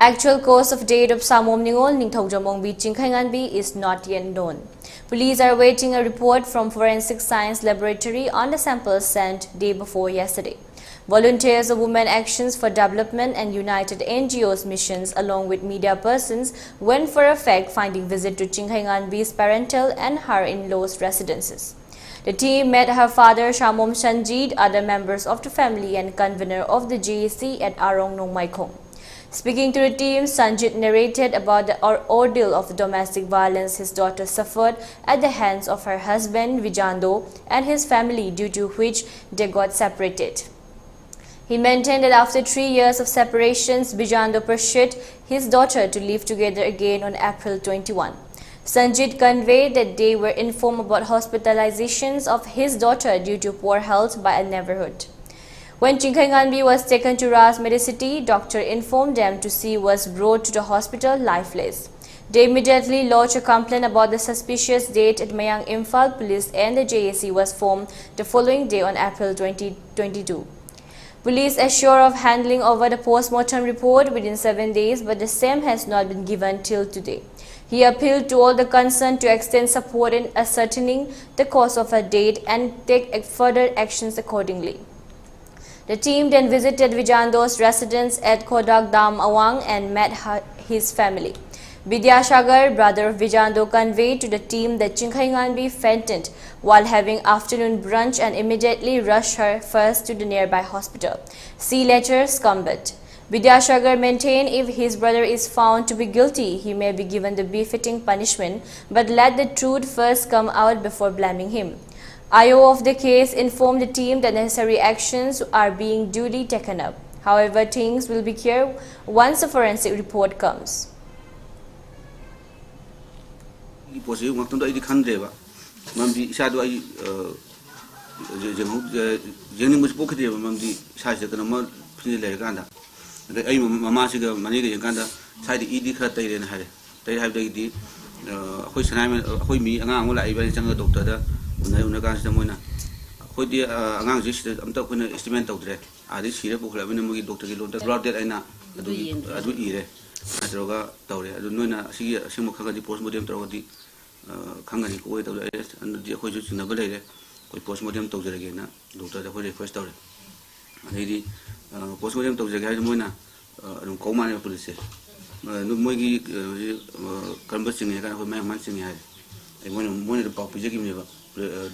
Actual cause of death of Samom Ningol Ningthaujamongbi Chingkheinganbi is not yet known. Police are awaiting a report from Forensic Science Laboratory on the samples sent day before yesterday. Volunteers of Women Actions for Development and United NGOs missions along with media persons went for a fact-finding visit to Chingkheinganbi's parental and her in-laws' residences. The team met her father Shamom Sanjid, other members of the family and convener of the JAC at Arong Nongmaikhong. Speaking to the team, Sanjit narrated about the ordeal of domestic violence his daughter suffered at the hands of her husband Vijando and his family, due to which they got separated. He maintained that after 3 years of separations, Vijando pursued his daughter to live together again on April 21. Sanjit conveyed that they were informed about hospitalizations of his daughter due to poor health by a neighborhood. When Chingkheinganbi was taken to Ras Medicity, doctor informed them to see was brought to the hospital lifeless. They immediately lodged a complaint about the suspicious death at Mayang Imphal Police, and the JAC was formed the following day on April 2022. Police assure of handling over the post-mortem report within 7 days, but the same has not been given till today. He appealed to all the concerned to extend support in ascertaining the cause of her death and take further actions accordingly. The team then visited Vijando's residence at Kodak Dam Awang and met his family. Vidyashagar, brother of Vijando, conveyed to the team that Chingkheinganbi fainted while having afternoon brunch and immediately rushed her first to the nearby hospital. See later succumbed. Vidyashagar maintained if his brother is found to be guilty, he may be given the befitting punishment, but let the truth first come out before blaming him. IO of the case informed the team that necessary actions are being duly taken up. However, things will be clear once the forensic report comes.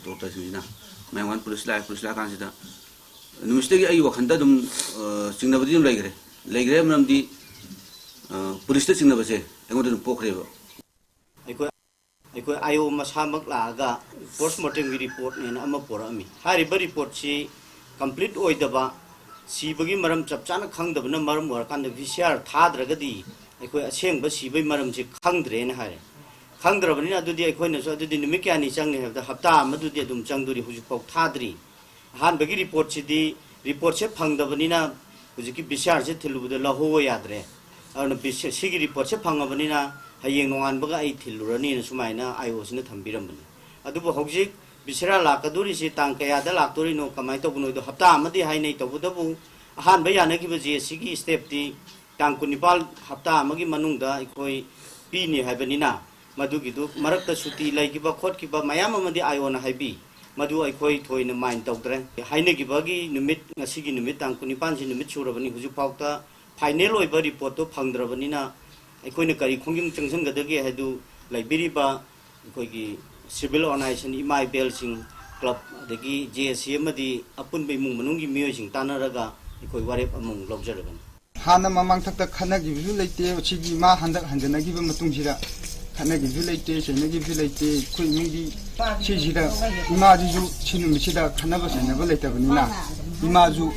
Doctor Sina, my one police like consider. The mistake I walk under them, Singapore Legre, the police in the Vase, I wanted to poke river. I must have Laga, postmortem report in Amapurami. Harry report she complete oidaba, she begin Maram Chapchana Kang the Maram work and the Vishar Tadragadi. I could assume, but she be Maram Kangdre and Harry. Kangdravina do the acquaintance of the Numikani Chang have the Hapta, Madu de Dum Changduri, who spoke Tadri. Han Bagi report the report Shep Hang the Vanina, who keep Bishar till the Laho Yadre. On a Shigi report Shep Hang of Vanina, Haying one Baga till Rani and Sumaina, I was not Hambiram. Aduba Hogsik, Bishara Lakaduri, Tankaya, the Lactorino, Kamaito, the Hapta, Madi Hainate of Udabu, Han Bayanaki was a Sigi step the Tankunipal, Hapta, Magi Manunda, Ikoi, Pini Habanina. Madugidu, Marakta Suti, like Kotkiba, Mayamadi Iona Habi, Madu I quite in the mind doctor, Hainegibagi, Numit, Nasigi Numit, and Kunipanji Numitsuravani, Huzupauta, Pinelo, Body Poto, Pandravanina, I Koinakari, Kunging Changsan Gadagi, I do like Biriba, Kogi, Civil Organization, Imai Belsing Club, the GSMadi, Upon Bimu, Manungi Musing, Tanaraga, Koi Warep among Lobjaravan. Hana Mamang Taka Kanagi, Late, Chigima, Handana give him a Tunjira. Kanagi village, Senagi village, Kumingi, Chijida, Imaju, Chinumishida, Kanavas and never later Vanilla. Imaju,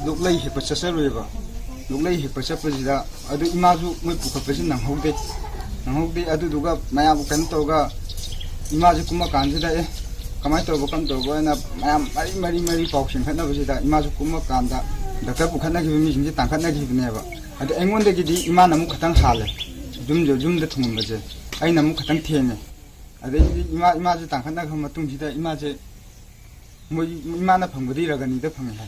look like he possesses a river. Look like he possesses Adu Imaju, Mupuka and Hode. And Hode Aduga, Mayabu Kantoga, Imaju Kuma Kandida, Kamato Bokanto, and a Mary Fox and Kanavasida, Imaju Kuma Kanda, the Kapu Kanagi mission, Tankanagi never. At the end, they did Imana Mukatan Hale, Jum the Tumbaje. I know Mukatan Tiene. I imagine Tankana Matumjida, imagine Mana Pangudira Ganida Pamela.